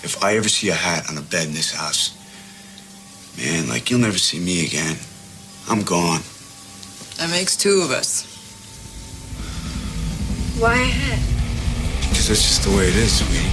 if I ever see a hat on a bed in this house, man, like, you'll never see me again. I'm gone. That makes two of us. Why a hat? Because that's just the way it is, sweetie.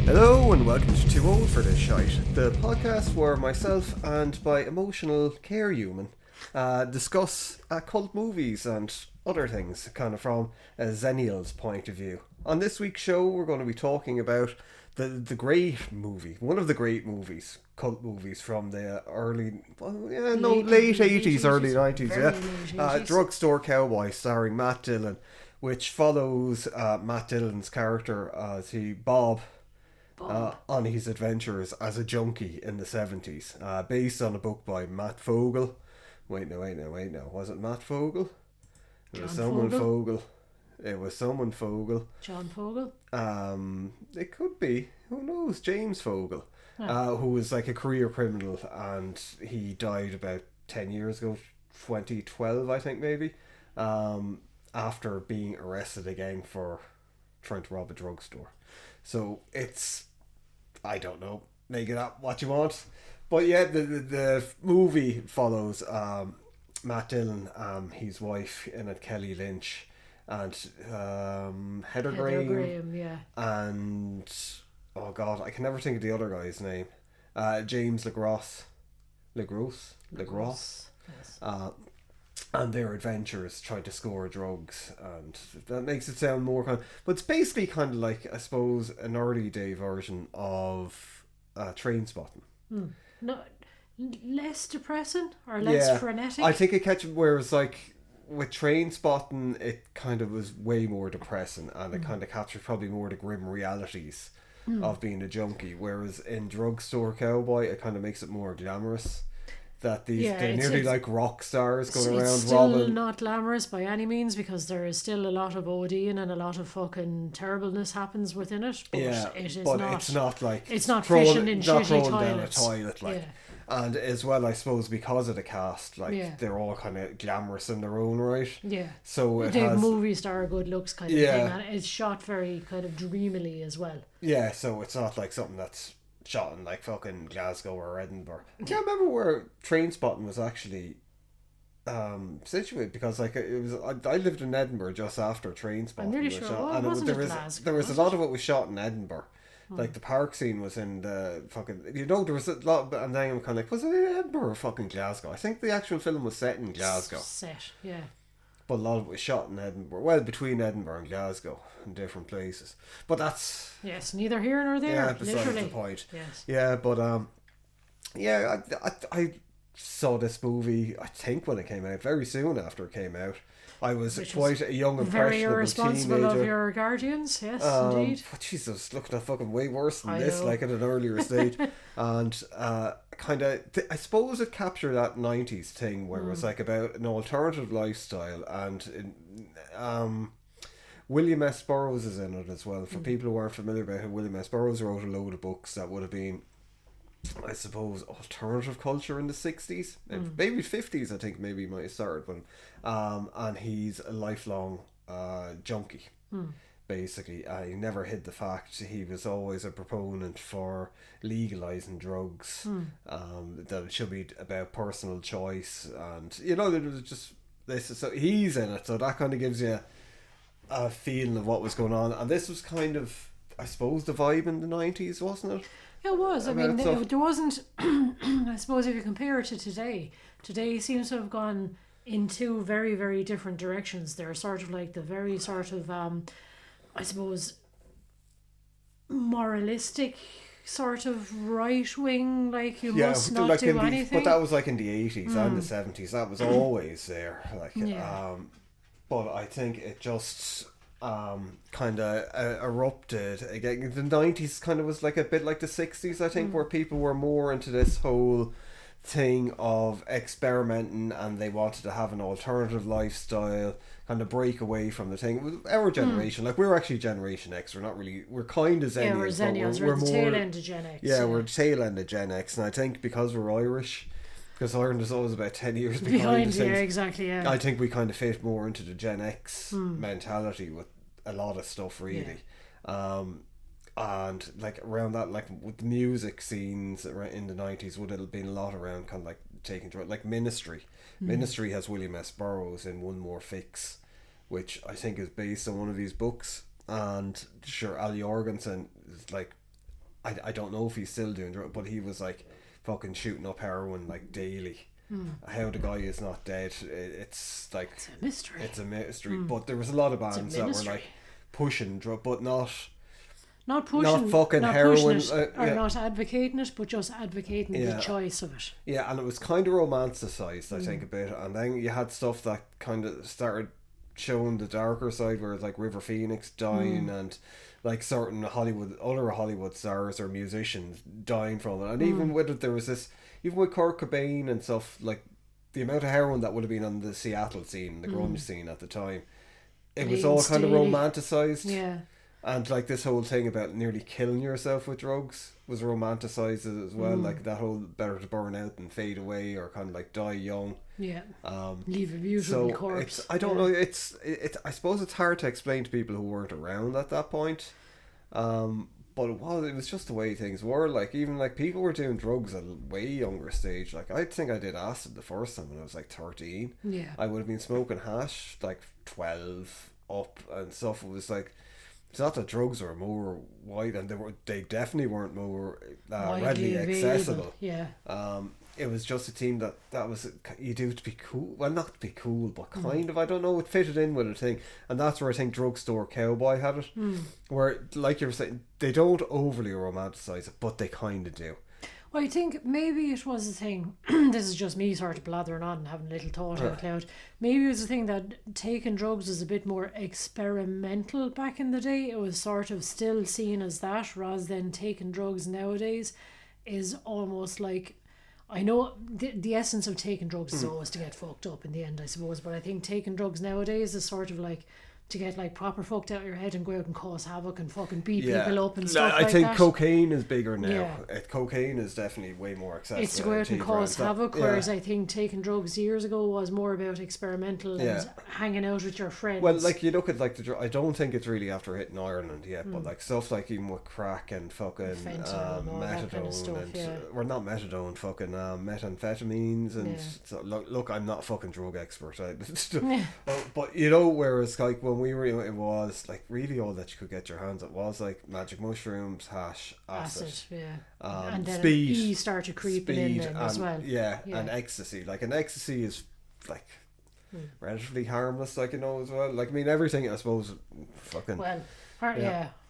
Hello and welcome to Too Old for This Shite, the podcast where myself and my emotional care human discuss cult movies and other things kind of from a Zennial's point of view. On this week's show we're going to be talking about the great movie, one of the great movies, cult movies from the late 80s, early 90s, Drugstore Cowboy starring Matt Dillon, which follows Matt Dillon's character as Bob. On his adventures as a junkie in the 70s, based on a book by Matt Fogel. Wait, no. Was it Matt Fogel? It was someone Fogel. It was someone Fogel. John Fogel? It could be. Who knows? James Fogel. Who was like a career criminal, and he died about 10 years ago, 2012, I think, maybe, after being arrested again for trying to rob a drugstore. So it's, I don't know, make it up what you want. But yeah, the movie follows Matt Dillon, his wife in it, Kelly Lynch, and Heather Graham, yeah. And, oh God, I can never think of the other guy's name. James LaGrosse. Yes. And their adventures trying to score drugs, and that makes it sound more kind of, but it's basically kind of like, I suppose, an early day version of Trainspotting. No, less depressing or less frenetic. I think it catches, whereas like with Trainspotting it kind of was way more depressing, and it kind of captured probably more the grim realities of being a junkie, whereas in Drugstore Cowboy it kind of makes it more glamorous. That they're nearly like rock stars going around it's still robbing. Not glamorous by any means, because there is still a lot of ODing and a lot of fucking terribleness happens within it. But it's not like it's not fishing in shitty down a toilets. toilet, like. Yeah. And as well, I suppose, because of the cast, like they're all kind of glamorous in their own right. Yeah. So it has movie star good looks kind of thing, and it's shot very kind of dreamily as well. Yeah, so it's not like something that's shot in like fucking Glasgow or Edinburgh. I can't remember where Trainspotting was actually situated, because like it was, I lived in Edinburgh just after Trainspotting. I'm really sure there was a lot of it was shot in Edinburgh. Like the park scene was in the fucking, there was a lot, and then I'm kind of like, was it in Edinburgh or fucking Glasgow? I think the actual film was set in Glasgow. But a lot of it was shot in Edinburgh. Well, between Edinburgh and Glasgow, in different places. But that's... Yes, neither here nor there. Yeah, besides the point. Yes. Yeah, but... I saw this movie, I think, when it came out, very soon after it came out. I was quite a young, impressionable very irresponsible teenager. Of your guardians, yes, indeed. But Jesus, looking at fucking way worse than this, like at an earlier stage. And kind of, I suppose it captured that 90s thing where it was like about an alternative lifestyle, and William S. Burroughs is in it as well. For people who aren't familiar about it, William S. Burroughs wrote a load of books that would have been, I suppose, alternative culture in the 60s, maybe 50s, I think maybe he might have started one. And he's a lifelong junkie, basically. He never hid the fact he was always a proponent for legalizing drugs, that it should be about personal choice, and there was just this. So he's in it, so that kind of gives you a feeling of what was going on. And this was kind of, I suppose, the vibe in the 90s, wasn't it? It was. I mean, there wasn't... I suppose if you compare it to today seems to have gone in two very, very different directions. They're sort of like the very sort of, I suppose, moralistic sort of right-wing, like you must not like do anything. But that was like in the 80s and the 70s. That was always there. Like, but I think it just... kind of erupted again. The 90s kind of was like a bit like the 60s, I think, where people were more into this whole thing of experimenting, and they wanted to have an alternative lifestyle, kind of break away from the thing. It was our generation, like we're actually Generation X. We're not really. We're kind of Zennials. Yeah, we're Zennials. We're the tail end of Gen X. Yeah, we're the tail end of Gen X, and I think because we're Irish, because Ireland is always about 10 years behind. Yeah, exactly. Yeah, I think we kind of fit more into the Gen X mentality with a lot of stuff, really. Yeah. And like around that, like with the music scenes in the 90s, would have been a lot around kind of like taking drugs, like Ministry. Ministry has William S. Burroughs in One More Fix, which I think is based on one of his books. And sure, Al Jorgensen is like, I don't know if he's still doing drugs, but he was like fucking shooting up heroin like daily. How the guy is not dead, it's like it's a mystery. It's a mystery. But there was a lot of bands that were like pushing drug, but not pushing, not fucking heroin, it, or not advocating it, but just advocating the choice of it. Yeah, and it was kind of romanticized, I think, a bit. And then you had stuff that kind of started showing the darker side, where it's like River Phoenix dying and like certain other Hollywood stars or musicians dying from it. And even with it, there was this, even with Kurt Cobain and stuff, like the amount of heroin that would have been on the Seattle scene, the grunge scene at the time, it was all kind of romanticized. Yeah. And like this whole thing about nearly killing yourself with drugs was romanticized as well. Like that whole better to burn out and fade away, or kind of like die young. Yeah. Leave a beautiful corpse. I don't know. It's I suppose it's hard to explain to people who weren't around at that point. But it was just the way things were. Like even like people were doing drugs at a way younger stage. Like I think I did acid the first time when I was like 13. Yeah. I would have been smoking hash like 12 up and stuff. It was like, it's not that drugs were more wide, and they definitely weren't more readily accessible. Yeah. It was just a team that was, you do to be cool. Well, not to be cool, but kind of, I don't know, it fitted in with a thing. And that's where I think Drugstore Cowboy had it. Where, like you were saying, they don't overly romanticize it, but they kind of do. Well, I think maybe it was a thing, this is just me sort of blathering on and having a little thought out loud. Maybe it was a thing that taking drugs was a bit more experimental back in the day. It was sort of still seen as that, rather than taking drugs nowadays is almost like, I know the essence of taking drugs is always to get fucked up in the end, I suppose, but I think taking drugs nowadays is sort of like to get like proper fucked out of your head and go out and cause havoc and fucking beat people up and stuff like that. I think cocaine is bigger now. Yeah. Cocaine is definitely way more accessible. It's to go out and cause havoc, whereas I think taking drugs years ago was more about experimental and hanging out with your friends. Well, like you look at like I don't think it's really after hitting Ireland yet, but like stuff like even with crack and fucking methadone kind of stuff, well, not methadone, fucking methamphetamines and so, look, I'm not a fucking drug expert, but you know, whereas like when we were, it was like really all that you could get your hands on was like magic mushrooms, hash, acid, and then speed, E started creeping in then as well. And ecstasy. Like an ecstasy is like relatively harmless, like, you know, as well. Like, I mean, everything, I suppose, fucking. Well,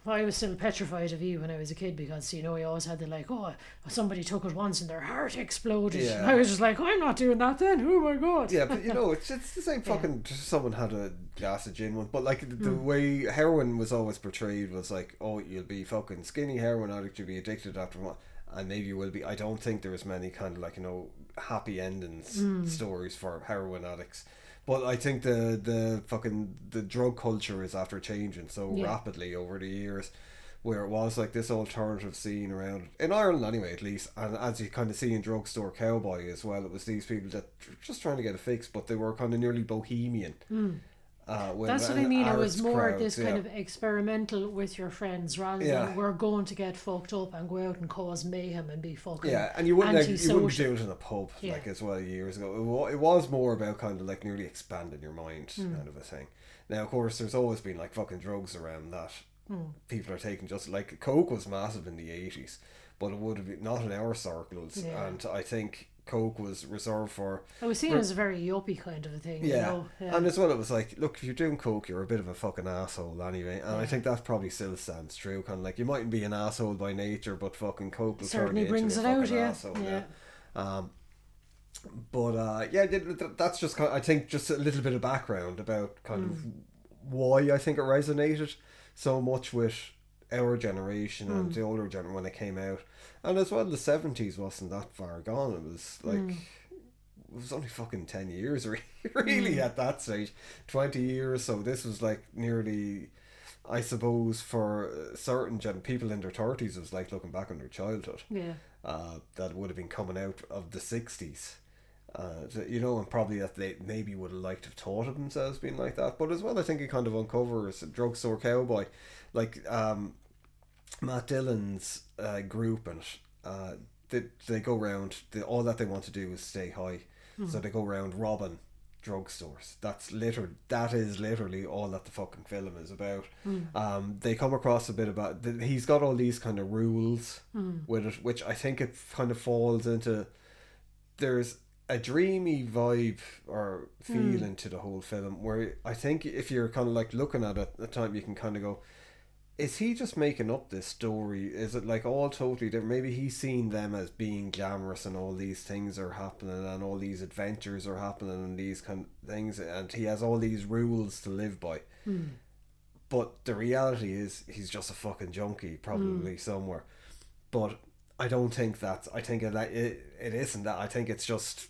I was still petrified of E when I was a kid, because, you know, we always had the like, oh, somebody took it once and their heart exploded. Yeah. I was just like, I'm not doing that then. Oh my god. Yeah, but you know, it's the same fucking. Someone had a glass of gin once, but like the way heroin was always portrayed was like, oh, you'll be fucking skinny heroin addict, you'll be addicted after a while, and maybe you will be. I don't think there was many kind of like, you know, happy endings stories for heroin addicts. But I think the drug culture is after changing so rapidly over the years, where it was like this alternative scene around, in Ireland anyway at least, and as you kind of see in Drugstore Cowboy as well, it was these people that were just trying to get a fix, but they were kind of nearly bohemian. That's what I mean. It was more crowds, this kind of experimental with your friends, rather than we're going to get fucked up and go out and cause mayhem and be fucking and you wouldn't do it in a pub like as well years ago. It was more about kind of like nearly expanding your mind kind of a thing. Now, of course, there's always been like fucking drugs around that people are taking. Just like Coke was massive in the 80s, but it would have been not in our circles, and I think Coke was reserved for. I was seen as a very yuppie kind of a thing. You know? And as well, it was like, look, if you're doing Coke, you're a bit of a fucking asshole anyway. And I think that probably still stands true. Kind of like, you mightn't be an asshole by nature, but fucking Coke will certainly brings it out. Asshole, that's just kind of, I think just a little bit of background about kind of why I think it resonated so much with our generation and the older generation when it came out, and as well the 70s wasn't that far gone. It was like it was only fucking 10 years really at that stage, 20 years. So this was like nearly, I suppose, for certain people in their 30s, it was like looking back on their childhood. Yeah. That would have been coming out of the 60s. You know, and probably that they maybe would have liked to have thought of themselves being like that. But as well, I think it kind of uncovers Drugstore Cowboy, like Matt Dillon's group, and they go around. All that they want to do is stay high, so they go around robbing drugstores. That is literally all that the fucking film is about. They come across a bit about he's got all these kind of rules with it, which I think it kind of falls into. There's a dreamy vibe or feeling to the whole film, where I think if you're kind of like looking at it at the time, you can kind of go, is he just making up this story? Is it like all totally different? Maybe he's seen them as being glamorous and all these things are happening and all these adventures are happening and these kind of things, and he has all these rules to live by. But the reality is he's just a fucking junkie probably somewhere. But I don't think that's, I think it isn't that. I think it's just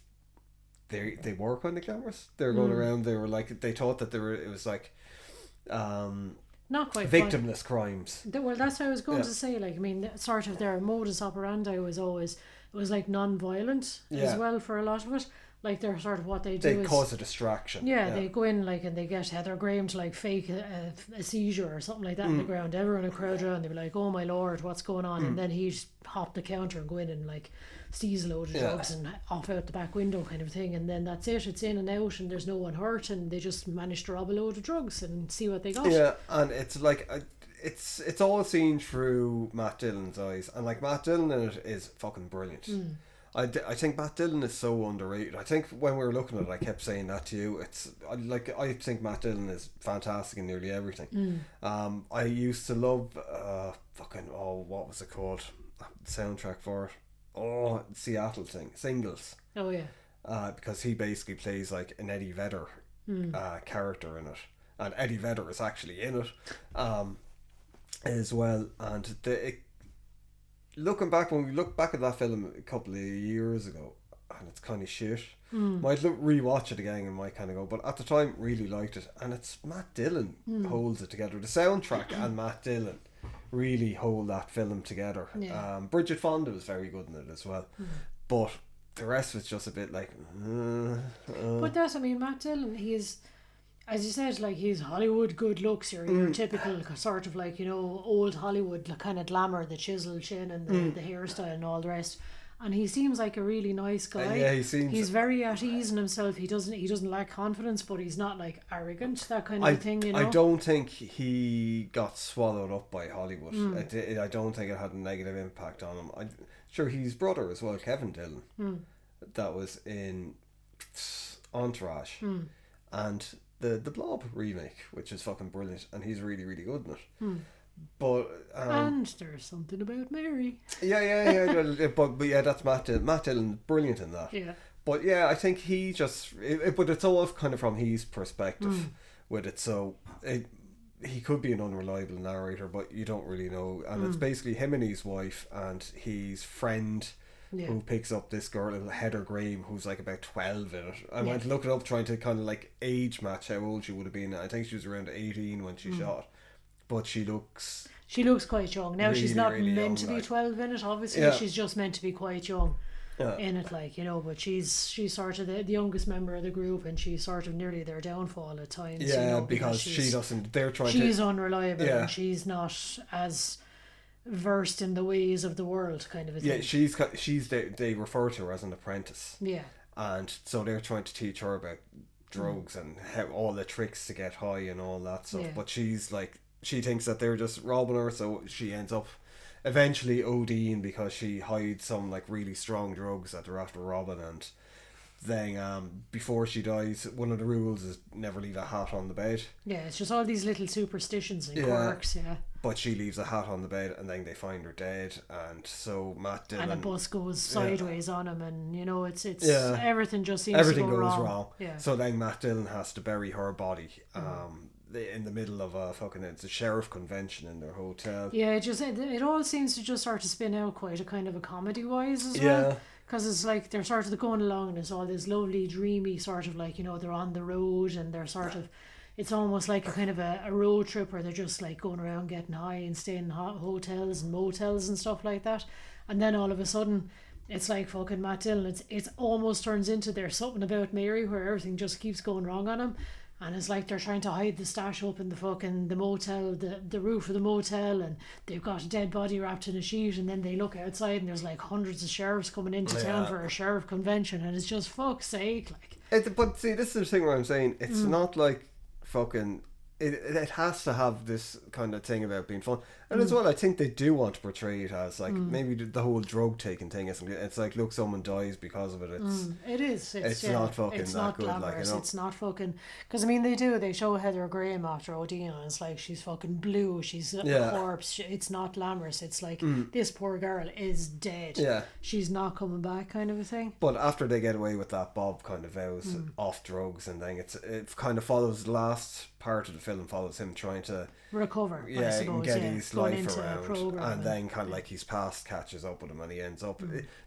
they were kind of glamorous. They were going around, they were like, they thought that it was like not quite victimless crimes. Well, that's what I was going to say. Like, I mean, sort of their modus operandi was always, it was like non-violent as well for a lot of it. Like, they're sort of what they do They is cause a distraction. yeah, they go in like and they get Heather Graham to like fake a seizure or something like that in the ground. Everyone in the crowd around, they be like, "Oh my lord, what's going on?" And then he'd hop the counter and go in and like seize a load of drugs and off out the back window kind of thing. And then that's it. It's in and out, and there's no one hurt, and they just managed to rob a load of drugs and see what they got. Yeah, and it's like it's all seen through Matt Dillon's eyes, and like Matt Dillon in it is fucking brilliant. I think Matt Dillon is so underrated. I think when we were looking at it, I kept saying that to you. I think Matt Dillon is fantastic in nearly everything. I used to love what was it called? The soundtrack for it. Seattle thing, Singles. Oh yeah. Because he basically plays like an Eddie Vedder character in it, and Eddie Vedder is actually in it as well. And looking back, when we look back at that film a couple of years ago, and it's kind of shit. Might rewatch it again and might kind of go, but at the time really liked it. And it's Matt Dillon holds it together. The soundtrack and Matt Dillon really hold that film together. Bridget Fonda was very good in it as well, but the rest was just a bit like But that's, I mean, Matt Dillon, he's, as you said, like, he's Hollywood good looks, your typical sort of like, you know, old Hollywood kind of glamour, the chisel chin and the hairstyle and all the rest. And he seems like a really nice guy. Yeah, he seems. He's very at ease in himself. He doesn't lack confidence, but he's not like arrogant, that kind of thing, you know. I don't think he got swallowed up by Hollywood. I don't think it had a negative impact on him. Sure, his brother as well, Kevin Dillon, that was in Entourage, and the Blob remake, which is fucking brilliant, and he's really, really good in it. But and there's something about Mary. Yeah. But yeah, that's Matt Dillon. Matt Dillon, brilliant in that. Yeah. But yeah, I think he just. But it's all kind of from his perspective with it. So he could be an unreliable narrator, but you don't really know. And it's basically him and his wife and his friend. Yeah. Who picks up this girl, Heather Graham, who's like about 12 in it. I went to look it up, trying to kind of like age match how old she would have been. I think she was around 18 when she shot. But she looks quite young. Now, really, she's not really meant to be 12 in it, obviously. Yeah. She's just meant to be quite young in it, like, you know. But she's sort of the youngest member of the group, and she's sort of nearly their downfall at times. Yeah, you know, because she doesn't. She's unreliable, and she's not as versed in the ways of the world, kind of a thing. Yeah, they refer to her as an apprentice. Yeah. And so they're trying to teach her about drugs and how all the tricks to get high and all that stuff. Yeah. But she's like, she thinks that they're just robbing her, so she ends up eventually ODing because she hides some like really strong drugs that they're after robbing. And then before she dies, one of the rules is never leave a hat on the bed. Yeah, it's just all these little superstitions and quirks. Yeah. But she leaves a hat on the bed, and then they find her dead, and so Matt Dillon, and a bus goes sideways on him, and you know it's everything just seems to go wrong. Yeah. So then Matt Dillon has to bury her body. in the middle of a fucking, it's a sheriff convention in their hotel. Yeah, it all seems to just start to spin out quite a kind of a comedy wise as Yeah. well. Because it's like they're sort of going along and it's all this lovely, dreamy sort of like, they're on the road and they're sort of, it's almost like a kind of a road trip where they're just like going around getting high and staying in hotels and motels and stuff like that. And then all of a sudden, it's like fucking Matt Dillon. It's almost turns into there's something about Mary where everything just keeps going wrong on him. And it's like they're trying to hide the stash up in the motel, the roof of the motel, and they've got a dead body wrapped in a sheet, and then they look outside and there's like hundreds of sheriffs coming into town for a sheriff convention, and it's just fuck's sake, like. But see, this is the thing where I'm saying it's not like fucking. It has to have this kind of thing about being fun, and as well, I think they do want to portray it as like maybe the whole drug taking thing isn't. It's like, look, someone dies because of it. It's not fucking it's that not good. glamorous. Like, It's not fucking, because I mean they show Heather Graham after ODing, and it's like she's fucking blue. She's a corpse. It's not glamorous. It's like this poor girl is dead. Yeah, she's not coming back, kind of a thing. but after they get away with that, Bob kind of vows off drugs, and then it kind of follows the last part of the film follows him trying to recover, I suppose, and get his life around, and then kind of like his past catches up with him, and he ends up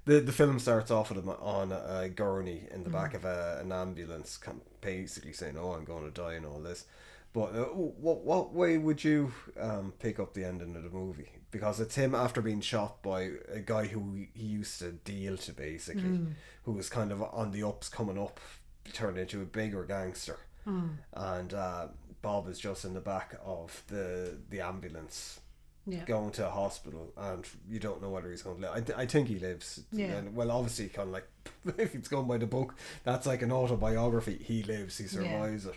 the film starts off with him on a gurney in the back of an ambulance, basically saying, "Oh, I'm going to die," and all this. But what way would you pick up the ending of the movie? Because it's him after being shot by a guy who he used to deal to, basically, who was kind of on the ups, coming up, turned into a bigger gangster. And Bob is just in the back of the ambulance, going to a hospital, and you don't know whether he's going to live. I think he lives. And, well, obviously, kind of like, if it's going by the book, that's like an autobiography. He lives, he survives it.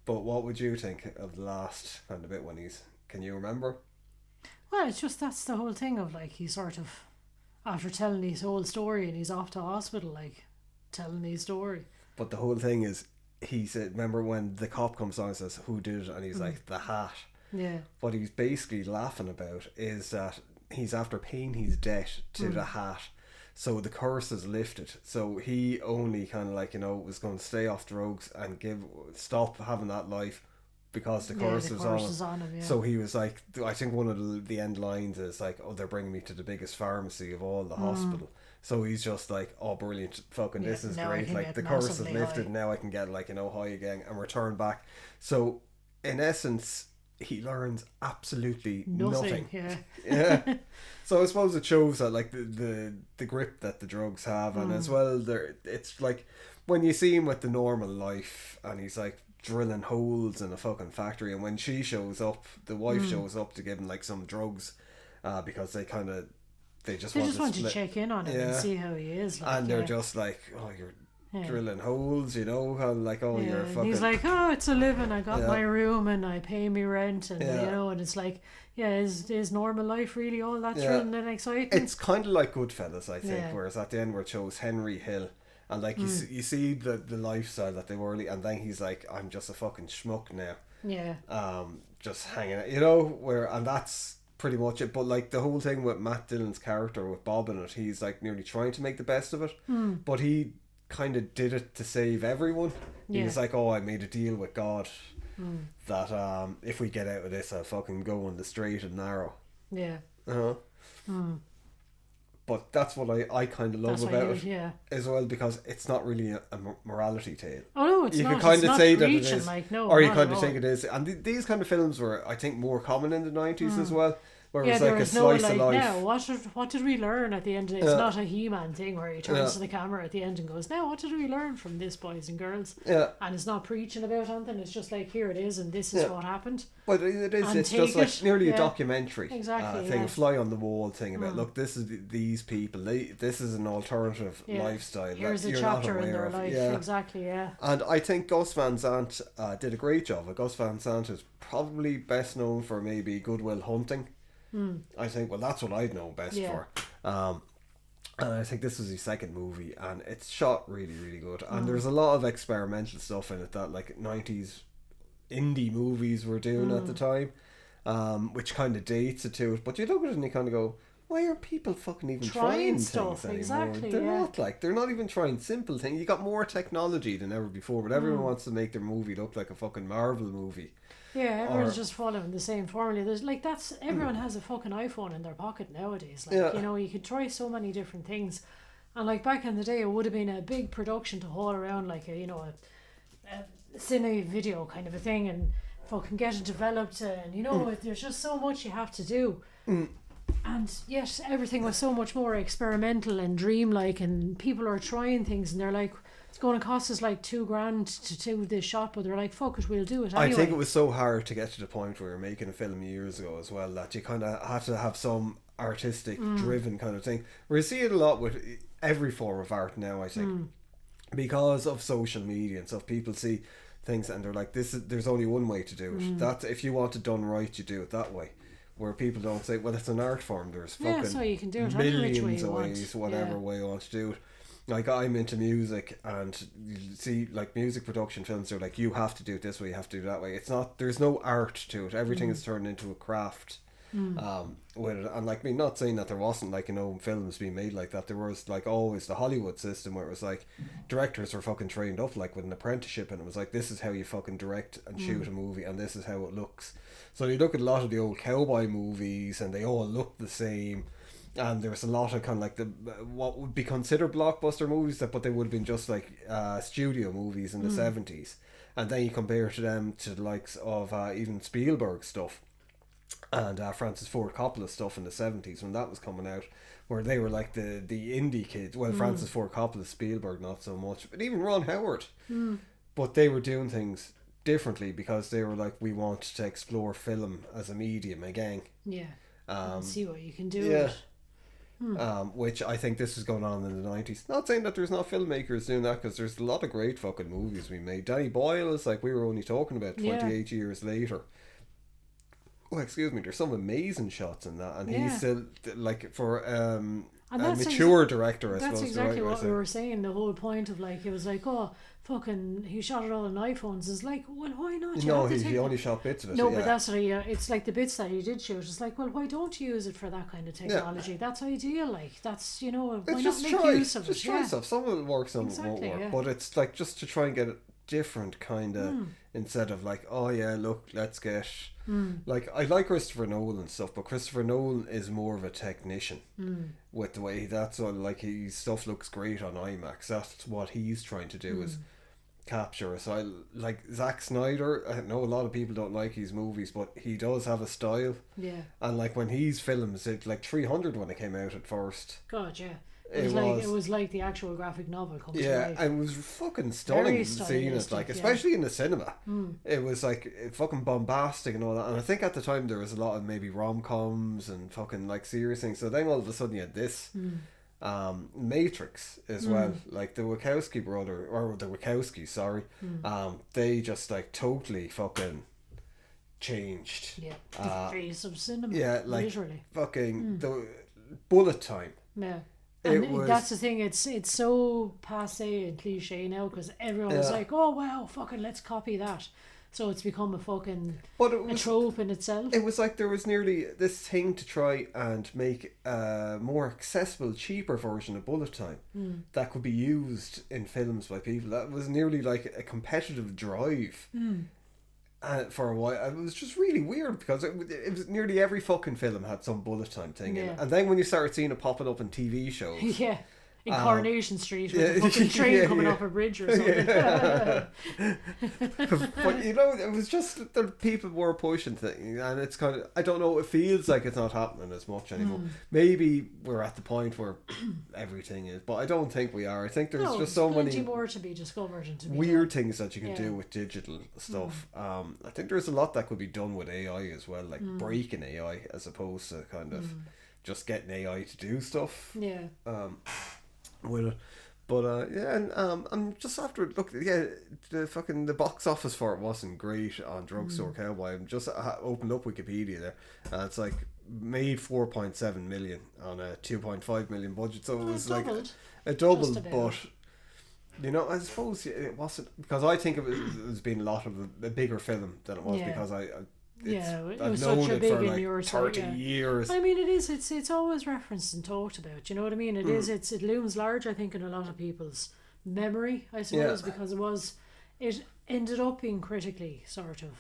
But what would you think of the last kind of bit when can you remember? Well, it's just, that's the whole thing of like, he's sort of, after telling his whole story and he's off to hospital, like, telling his story. But the whole thing is, he said, remember when the cop comes on and says, "Who did it?" And he's like, "The hat." Yeah. What he's basically laughing about is that he's after paying his debt to the hat. So the curse is lifted. So he only kind of like, was going to stay off drugs and stop having that life because the curse is on him. So he was like, I think one of the end lines is like, "Oh, they're bringing me to the biggest pharmacy of all, the hospital." So he's just like, "Oh, brilliant, fucking this is great, like the curse is lifted, high. Now I can get like, high again and return back." So in essence, he learns absolutely nothing. Yeah. So I suppose it shows that like the grip that the drugs have, and as well, it's like when you see him with the normal life and he's like drilling holes in a fucking factory, and when she shows up, the wife shows up to give him like some drugs, because they just want to check in on him and see how he is. Like, and they're just like, "Oh, you're drilling holes," like, "Oh, you're fucking..." And he's like, "Oh, it's a living. I got my room and I pay me rent," and and it's like, is normal life really all that thrilling and exciting? It's kind of like Goodfellas, I think, whereas at the end where it shows Henry Hill, and like you see the lifestyle that they were, and then he's like, "I'm just a fucking schmuck now." Yeah. Just hanging out, and that's pretty much it. But like the whole thing with Matt Dillon's character with Bob in it, he's like nearly trying to make the best of it, but he kind of did it to save everyone. He was like, "Oh, I made a deal with God that if we get out of this, I'll fucking go on the straight and narrow." But that's what I kind of love about it as well, because it's not really a morality tale. Oh no, it's not. You can kind of say that it is, or you kind of think it is. And these kind of films were, I think, more common in the 90s as well. Where it was like a slice of life. Now, what did we learn at the end of it? It's not a He-Man thing where he turns to the camera at the end and goes, "Now, what did we learn from this, boys and girls?" Yeah. And it's not preaching about anything. It's just like, here it is, and this is what happened. But it is. It's just like nearly a documentary thing, a fly on the wall thing about, look, this is these people. This is an alternative lifestyle. Here's a chapter in their life. Yeah. Exactly. Yeah. And I think Gus Van Sant did a great job. Gus Van Sant is probably best known for maybe Good Will Hunting. I think, well, that's what I'd know best for. And I think this was his second movie, and it's shot really, really good. And there's a lot of experimental stuff in it that like 90s indie movies were doing at the time, which kind of dates it to it. But you look at it and you kind of go, why are people fucking even Trying trying stuff, things anymore? exactly, They're yeah. not like, they're not even trying simple things. You got more technology than ever before, but everyone wants to make their movie look like a fucking Marvel movie. Yeah, everyone's just following the same formula. There's like everyone has a fucking iPhone in their pocket nowadays. Like, Yeah. you know, you could try so many different things. And like back in the day, it would have been a big production to haul around like a cine video kind of a thing and fucking get it developed, and there's just so much you have to do. And yet everything was so much more experimental and dreamlike, and people are trying things and they're like, it's going to cost us like $2,000 to do this shot, but they're like, fuck it, we'll do it anyway. I think it was so hard to get to the point where you're making a film years ago as well, that you kind of had to have some artistic driven kind of thing. We see it a lot with every form of art now, I think, because of social media and stuff. People see things and they're like, there's only one way to do it. That if you want it done right, you do it that way. Where people don't say, well, it's an art form, there's fucking so you can do it any which way millions you of want. ways, whatever way you want to do it. Like, I'm into music, and you see, like, music production films, they're like, you have to do it this way, you have to do it that way. It's not, there's no art to it. Everything is turned into a craft. With it. And like, me not saying that there wasn't, like, films being made like that. There was, like, always the Hollywood system where it was like, directors were fucking trained up like with an apprenticeship, and it was like, this is how you fucking direct and shoot a movie, and this is how it looks. So you look at a lot of the old cowboy movies and they all look the same, and there's a lot of kind of like what would be considered blockbuster movies, but they would have been just like studio movies in the 70s, and then you compare to them to the likes of even Spielberg stuff and Francis Ford Coppola stuff in the 70s when that was coming out, where they were like the indie kids. Well, Francis Ford Coppola, Spielberg not so much, but even Ron Howard, but they were doing things differently because they were like, we want to explore film as a medium again. And see what you can do. Yeah. Which I think this is going on in the 90s. Not saying that there's not filmmakers doing that, because there's a lot of great fucking movies we made. Danny Boyle is like, we were only talking about 28 years later. Oh, excuse me, there's some amazing shots in that, and he's still like, for a mature director, I suppose. That's exactly what we were saying. The whole point of like, it was like, oh, fucking, he shot it all on iPhones. Is like, well, why not? No, he only shot bits of it. No, but that's what it's like the bits that he did shoot. It's like, well, why don't you use it for that kind of technology? That's ideal. Like, that's, why not make use of it? Just try stuff. Some of it works, some of it won't work. But it's like, just to try and get it different kind of, instead of like, oh yeah, look, let's get like, I like Christopher Nolan stuff, but Christopher Nolan is more of a technician with the way that's all, like, his stuff looks great on IMAX. That's what he's trying to do, is capture. So I like Zack Snyder. I know a lot of people don't like his movies, but he does have a style. And like, when he's films, it like 300 when it came out at first. God, yeah. It was like the actual graphic novel coming to life. And it was fucking stunning seeing it, like, especially in the cinema. It was like fucking bombastic and all that. And I think at the time there was a lot of maybe rom-coms and fucking like serious things. So then all of a sudden you had this Matrix as well. Like the Wachowski they just like totally fucking changed. The face of cinema. Like literally. Fucking the bullet time. And that's the thing, it's so passe and cliche now, because everyone's like, oh wow, fucking let's copy that. So it's become a fucking a trope in itself. It was like there was nearly this thing to try and make a more accessible, cheaper version of bullet time that could be used in films by people. That was nearly like a competitive drive. For a while, it was just really weird, because it was nearly every fucking film had some bullet time thing in it. And then when you started seeing it popping up in TV shows, in Coronation Street with a fucking train coming off a bridge or something. But it was just that people were pushing things, and it's kind of, I don't know, it feels like it's not happening as much anymore. Maybe we're at the point where everything is, but I don't think we are. I think there's just so many more to be discovered and to be weird things that you can do with digital stuff. I think there's a lot that could be done with AI as well, like breaking AI as opposed to kind of just getting AI to do stuff. With it. But I'm just after the box office for it wasn't great on Drugstore Cowboy. I'm just opened up Wikipedia there, and it's like made 4.7 million on a 2.5 million budget, so it was like a double. But I suppose it wasn't, because I think it was being a lot of a bigger film than it was, because it I've was known such a it big for in like your 30 yeah. years. I mean, it is. It's always referenced and talked about. You know what I mean? It is. It looms large, I think, in a lot of people's memory. I suppose because it ended up being critically sort of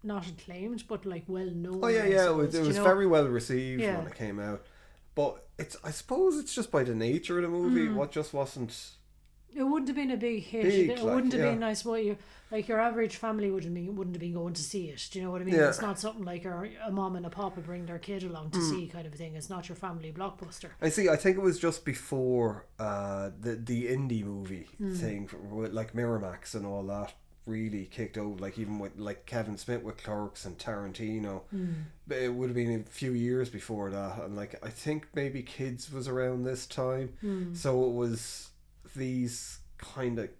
not acclaimed, but like well known. Oh yeah, I it was suppose, very well received Yeah. when it came out. But I suppose it's just by the nature of the movie, what just wasn't. It wouldn't have been a big hit. It wouldn't have been nice. What your average family wouldn't have been going to see it. Do you know what I mean? Yeah. It's not something like a mom and a pop would bring their kid along to see kind of a thing. It's not your family blockbuster. I see. I think it was just before the indie movie thing with like Miramax and all that really kicked over. Like even with like Kevin Smith with Clerks and Tarantino, but it would have been a few years before that. And like I think maybe Kids was around this time, so it was these kind of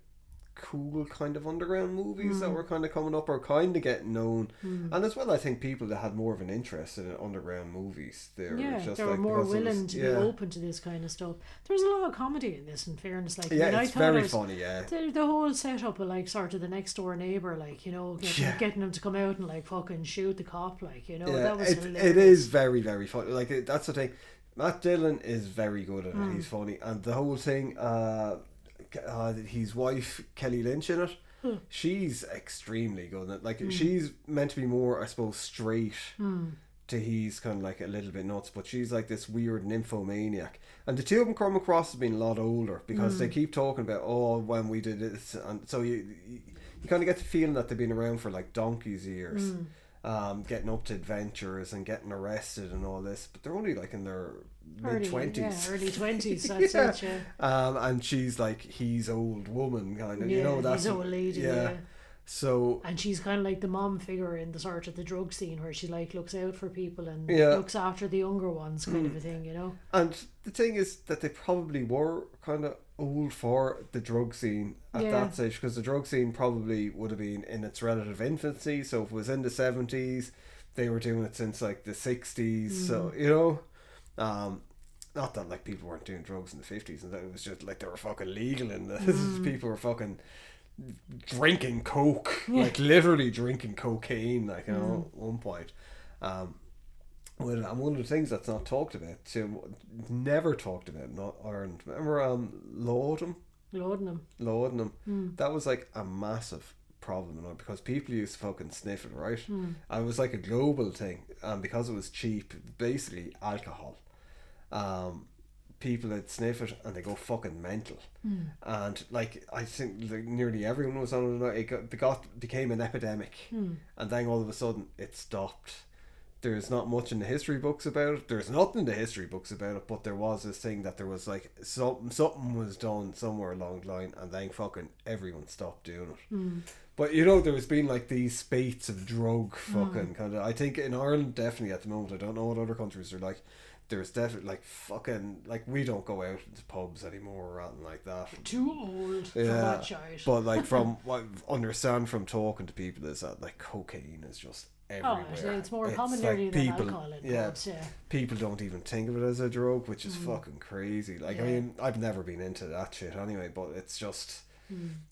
cool kind of underground movies that were kind of coming up or kind of getting known, and as well I think people that had more of an interest in underground movies, they were more willing to be open to this kind of stuff. There's a lot of comedy in this, in fairness. Like it's very funny. The whole setup of like sort of the next door neighbour, like getting him to come out and like fucking shoot the cop, like that was hilarious. It is very very funny. Like that's the thing. Matt Dillon is very good at it. He's funny, and the whole thing. His wife Kelly Lynch in it. She's extremely good in it. Like she's meant to be more, I suppose, straight. To he's kind of like a little bit nuts, but she's like this weird nymphomaniac. And the two of them come across as being a lot older because they keep talking about when we did this, and so you kind of get the feeling that they've been around for like donkey's years. Getting up to adventures and getting arrested and all this, but they're only like in their mid-20s. Early 20s, that's it, and she's like his old woman kind of, that's his old lady, So, and she's kind of like the mom figure in the sort of the drug scene where she like looks out for people and looks after the younger ones, kind of a thing, And the thing is that they probably were kind of old for the drug scene at that stage, because the drug scene probably would have been in its relative infancy. So if it was in the 70s, they were doing it since like the 60s. So not that like people weren't doing drugs in the 50s, and that it was just like they were fucking legal, and people were fucking drinking coke, like literally drinking cocaine, like at one point. And one of the things that's not talked about, never talked about in Ireland. Remember laudanum? That was like a massive problem, because people used to fucking sniff it, right? And it was like a global thing, and because it was cheap, basically alcohol. People that sniff it and they go fucking mental, and like I think like nearly everyone was on it. It became an epidemic, and then all of a sudden it stopped. There's not much in the history books about it. There's nothing in the history books about it, but there was this thing that there was like something was done somewhere along the line, and then fucking everyone stopped doing it. But there's been like these spates of drug fucking kind of. I think in Ireland definitely at the moment. I don't know what other countries are like. There's definitely like fucking like we don't go out into pubs anymore or anything like that. Too old for that shite. But like from what I understand from talking to people is that like cocaine is just everywhere. It's more common nearly than alcohol in pubs, people don't even think of it as a drug, which is fucking crazy. Like I mean, I've never been into that shit anyway, but it's just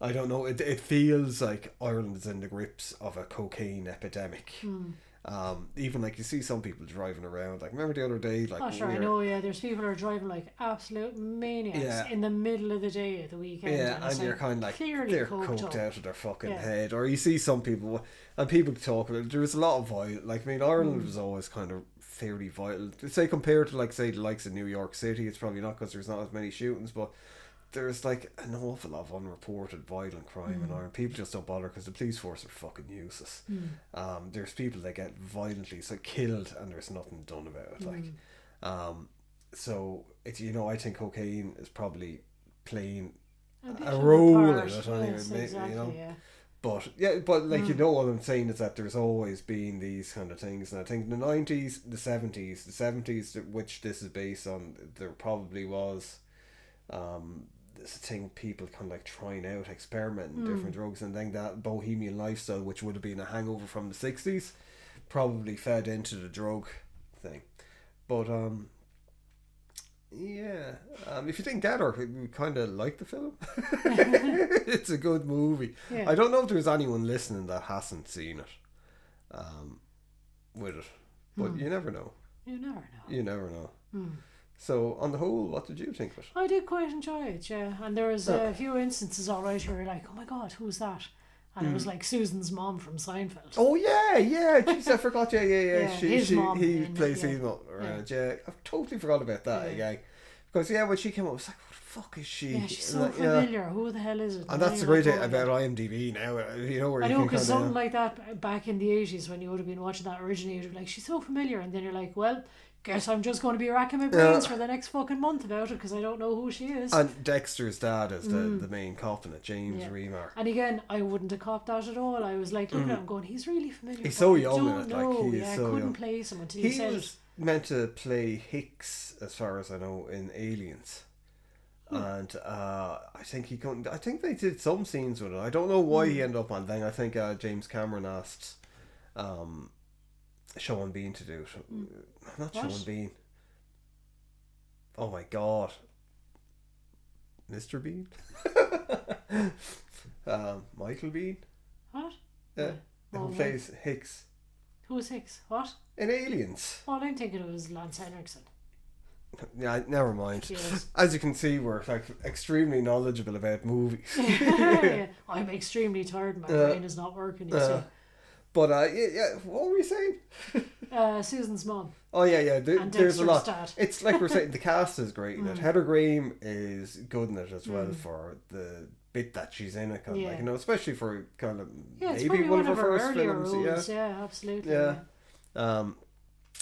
I don't know. It feels like Ireland is in the grips of a cocaine epidemic. Even like you see some people driving around, like remember the other day, like I know, there's people who are driving like absolute maniacs in the middle of the day at the weekend, and you're kind of like they're coked out of their fucking head. Or you see some people, and people talk about it, there was a lot of violence. Like I mean, Ireland was always kind of fairly violent, say compared to like say the likes of New York City. It's probably not because there's not as many shootings, but there's like an awful lot of unreported violent crime in Ireland. People just don't bother because the police force are fucking useless. There's people that get violently killed and there's nothing done about it. So it's I think cocaine is probably playing a role in it anyway. But like what I'm saying is that there's always been these kind of things, and I think in the 90s, the 70s, which this is based on, there probably was this thing, people kind of like trying out, experimenting different drugs, and then that bohemian lifestyle, which would have been a hangover from the 60s, probably fed into the drug thing. But if you didn't get her, we kind of like the film. It's a good movie. I don't know if there's anyone listening that hasn't seen it. with it. But you never know. You never know. You never know. So, on the whole, what did you think of it? I did quite enjoy it, yeah. And there was a few instances, all right, where you're like, oh my God, who's that? And it was like Susan's mom from Seinfeld. Oh, yeah. Jeez, I forgot. Yeah. His mom. He plays his mom around. Yeah, I totally forgot about that. Yeah. Because, when she came up, I was like, what the fuck is she? Yeah, she's so familiar. Who the hell is it? And that's the great thing about IMDb now. Where I you know, can because kind something like that back in the 80s, when you would have been watching that originally, you'd be like, she's so familiar. And then you're like, well, guess I'm just going to be racking my brains for the next fucking month about it, because I don't know who she is. And Dexter's dad is the main cop in it, James Remar. And again, I wouldn't have copped that at all. I was like looking at him going, he's really familiar. He's so young in in it. Like, he is so I couldn't young. place him until He you said was meant to play Hicks, as far as I know, in Aliens. And I think he couldn't. I think they did some scenes with it. I don't know why he ended up on. Then I think James Cameron asked Sean Bean to do it. Not What? Sean Bean. Oh my God, Mr. Bean. Michael Bean. What? Who plays Hicks Who was Hicks? What? in Aliens. All I'm thinking of was Lance Henriksen. Yeah, never mind. Yes. As you can see, we're like extremely knowledgeable about movies. Yeah. I'm extremely tired. My brain is not working. You see. But what were you saying? Susan's mom. Oh yeah. And There's a Dexter's lot. dad. It's like we're saying, the cast is great in it. Heather Graham is good in it as well for the bit that she's in it, kind of like, especially for kind of It's maybe probably one of her first earlier films. roles. Yeah, absolutely. Yeah.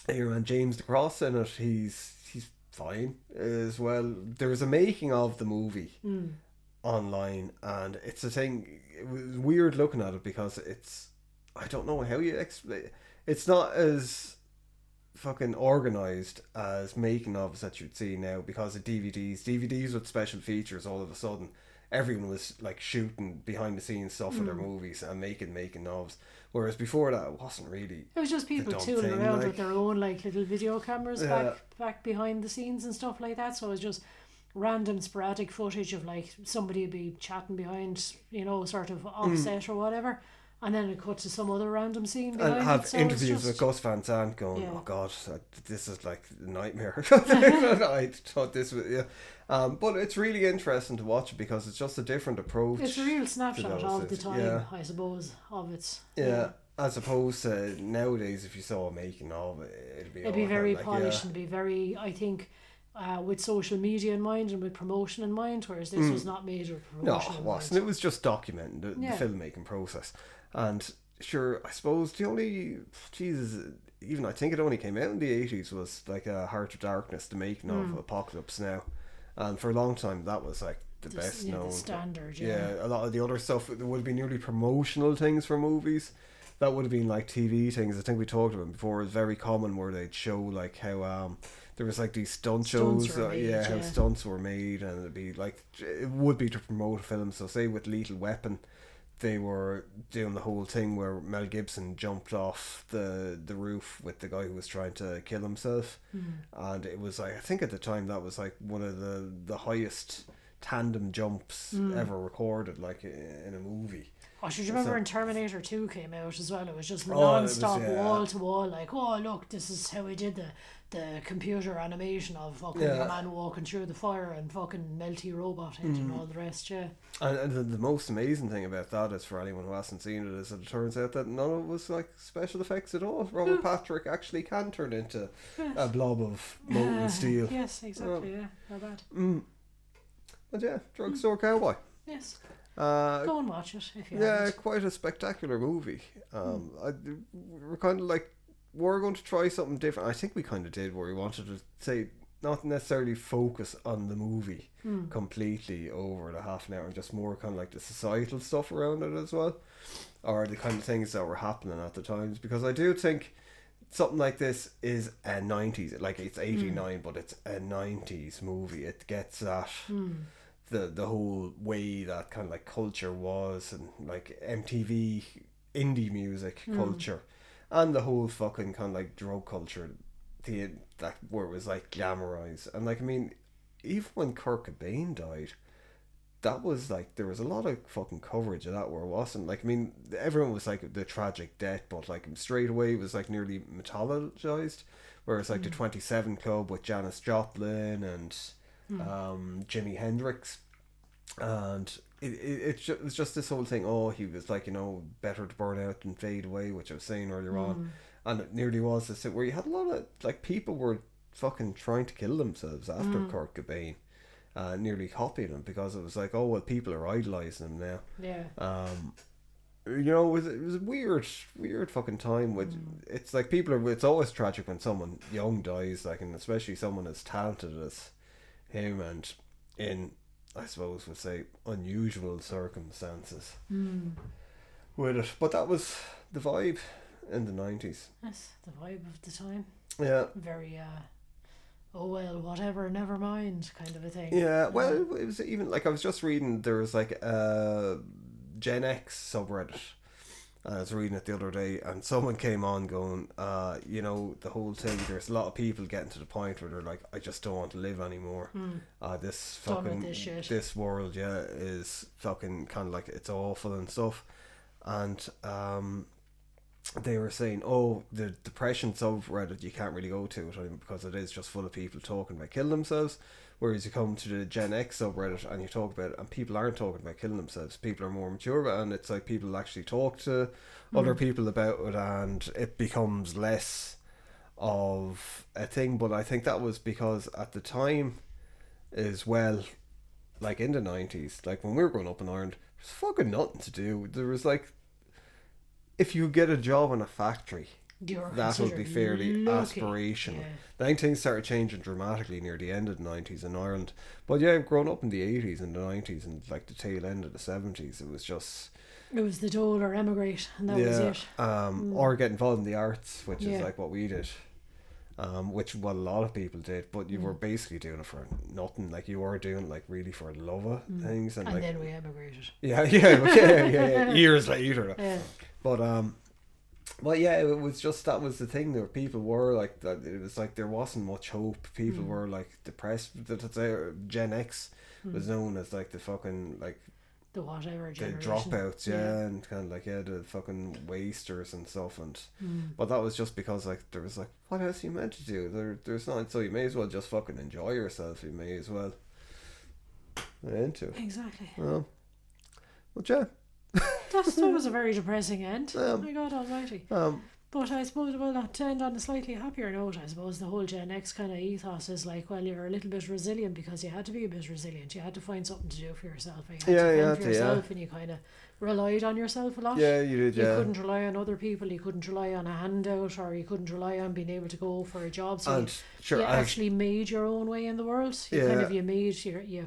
Here and James DeCross in it. He's fine as well. There was a making of the movie online, and it's a thing. It was weird looking at it because I don't know how you explain. It's not as fucking organized as making ofs that you'd see now because of DVDs with special features. All of a sudden, everyone was like shooting behind the scenes stuff for their movies and making ofs. Whereas before that, it wasn't really. It was just people tooling around with their own like little video cameras back behind the scenes and stuff like that. So it was just random sporadic footage of like somebody would be chatting behind, sort of offset or whatever. And then it cut to some other random scene behind And have it. So interviews with Gus Van Sant going, oh God, this is like a nightmare. I thought this was, but it's really interesting to watch it because it's just a different approach. It's a real snapshot of the time, I suppose, of its. As opposed to nowadays, if you saw a making of it, it'd be very polished and be very, I think, with social media in mind and with promotion in mind, whereas this was not made with promotion in mind. It was just documenting the filmmaking process. And sure, I suppose the only, even I think it only came out in the 80s was like Heart of Darkness, the making of Apocalypse Now. And for a long time, that was like the best known. The standard, a lot of the other stuff, there would have been nearly promotional things for movies. That would have been like TV things. I think we talked about before. It was very common where they'd show like how there was like these stunt shows, how stunts were made, and it'd be like, it would be to promote a film. So say with Lethal Weapon, they were doing the whole thing where Mel Gibson jumped off the roof with the guy who was trying to kill himself, and it was like, I think at the time that was like one of the highest tandem jumps ever recorded, like in a movie. Oh, should you remember when Terminator 2 came out as well? It was just non-stop, wall to wall, like, oh look, this is how we did the computer animation of fucking a man walking through the fire and fucking melty robot head and all the rest, And the most amazing thing about that is, for anyone who hasn't seen it, is that it turns out that none of it was like special effects at all. Robert Patrick actually can turn into a blob of molten steel. Yes, exactly, not bad. And Drugstore Cowboy. Yes. Go and watch it if you haven't. Quite a spectacular movie. We're kind of like, we're going to try something different. I think we kind of did, where we wanted to say, not necessarily focus on the movie completely over the half an hour, and just more kind of like the societal stuff around it as well, or the kind of things that were happening at the times. Because I do think something like this is a 90s, like it's 89, but it's a 90s movie. It gets that the whole way that kind of like culture was, and like MTV indie music culture, and the whole fucking kind of like drug culture, that where it was like glamorized. And like, I mean, even when Kurt Cobain died, that was like, there was a lot of fucking coverage of that where it wasn't like, I mean, everyone was like the tragic death, but like straight away it was like nearly mythologized. Whereas like the 27 Club with Janis Joplin and Jimi Hendrix, and it was just this whole thing. Oh, he was like, you know, better to burn out than fade away, which I was saying earlier on, and it nearly was this thing where you had a lot of like people were fucking trying to kill themselves after Kurt Cobain, nearly copying him because it was like, oh well, people are idolizing him now. Yeah. You know, it was a weird fucking time. With it's like it's always tragic when someone young dies, like, and especially someone as talented as him, and in, I suppose we'd say, unusual circumstances with it. But that was the vibe in the 90s. That's the vibe of the time. Yeah. Very oh well, whatever, never mind kind of a thing. Yeah, well, it was even like, I was just reading, there was like Gen X subreddit, and I was reading it the other day, and someone came on going, you know, the whole thing, there's a lot of people getting to the point where they're like, I just don't want to live anymore. This fucking this world, is fucking kind of like, it's awful and stuff. And they were saying, oh, the depression subreddit, you can't really go to it because it is just full of people talking about killing themselves. Whereas you come to the Gen X subreddit and you talk about it, and people aren't talking about killing themselves. People are more mature about it, and it's like people actually talk to other people about it, and it becomes less of a thing. But I think that was because at the time as well, like in the 90s, like when we were growing up in Ireland, there's fucking nothing to do. There was like, if you get a job in a factory, that would be fairly aspirational. Yeah. Then things started changing dramatically near the end of the 90s in Ireland. But yeah, growing up in the 80s and the 90s and like the tail end of the 70s, it was just... It was the dole or emigrate, and that was it. Or get involved in the arts, which is like what we did. Which what a lot of people did, but you were basically doing it for nothing. Like you were doing it like really for the love of things, and like, then we emigrated. Yeah. Years later. Yeah. But yeah, it was just, that was the thing. There, people were like that. It was like there wasn't much hope. People were like depressed. Gen X was known as like the fucking like the whatever generation. The dropouts, and kind of like the fucking wasters and stuff. And but that was just because like there was like, what else are you meant to do? There's not, so you may as well just fucking enjoy yourself. You may as well get into it. Exactly. Well, yeah. That was a very depressing end. My God Almighty. But I suppose, well, to end on a slightly happier note, I suppose the whole Gen X kind of ethos is like, well, you're a little bit resilient because you had to be a bit resilient. You had to find something to do for yourself. You had to fend for yourself, and you kind of relied on yourself a lot. Yeah, you did. You couldn't rely on other people. You couldn't rely on a handout, or you couldn't rely on being able to go for a job. So you actually made your own way in the world. You made you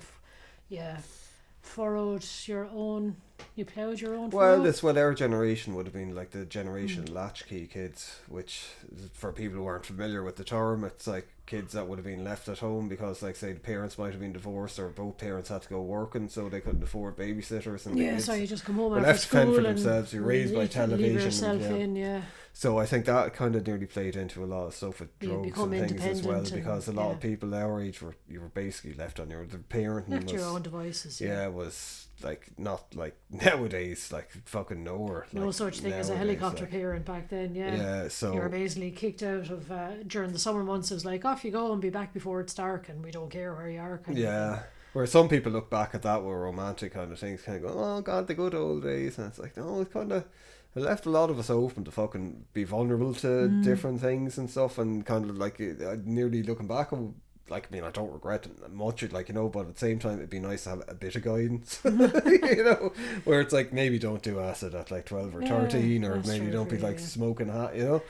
furrowed your own. You ploughed your own. Well, our generation would have been like the generation latchkey kids, which for people who aren't familiar with the term, it's like kids that would have been left at home because, like, say, the parents might have been divorced or both parents had to go working, so they couldn't afford babysitters. And so you just come home after left school to fend for and themselves. You're raised by television. Leave yourself in. So I think that kind of nearly played into a lot of stuff with drugs and things as well, because a lot of people our age you were basically left on the parent. Left your own devices. Yeah, it was like not like nowadays, like fucking nowhere. No such thing as a helicopter parent back then. Yeah, so you were basically kicked out of during the summer months. It was like, off you go and be back before it's dark, and we don't care where you are. Where some people look back at that with romantic kind of things, kind of go, oh God, the good old days, and it's like, no, it kind of. It left a lot of us open to fucking be vulnerable to different things and stuff, and kind of like nearly looking back, like, I mean, I don't regret it much, like, you know, but at the same time it'd be nice to have a bit of guidance, you know, where it's like, maybe don't do acid at like 12 or 13, or maybe don't be like smoking hot, you know.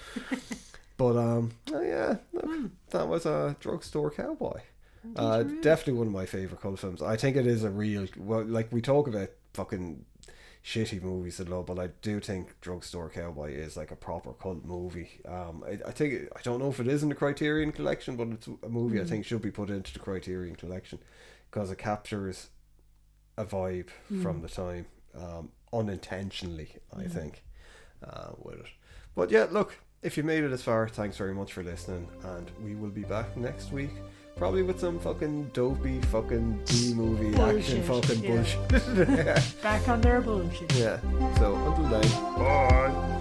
But that was a Drugstore Cowboy. Definitely one of my favourite cult films. I think it is a real, well, like, we talk about fucking shitty movies and all, but I do think Drugstore Cowboy is like a proper cult movie. I think, I don't know if it is in the Criterion Collection, but it's a movie I think should be put into the Criterion Collection because it captures a vibe from the time, unintentionally, I think, with it. But yeah, look, if you made it this far, thanks very much for listening, and we will be back next week Probably with some fucking dopey fucking B-movie action Bullshit, fucking yeah. bullshit. Back on their bullshit. Yeah. So until then, bye.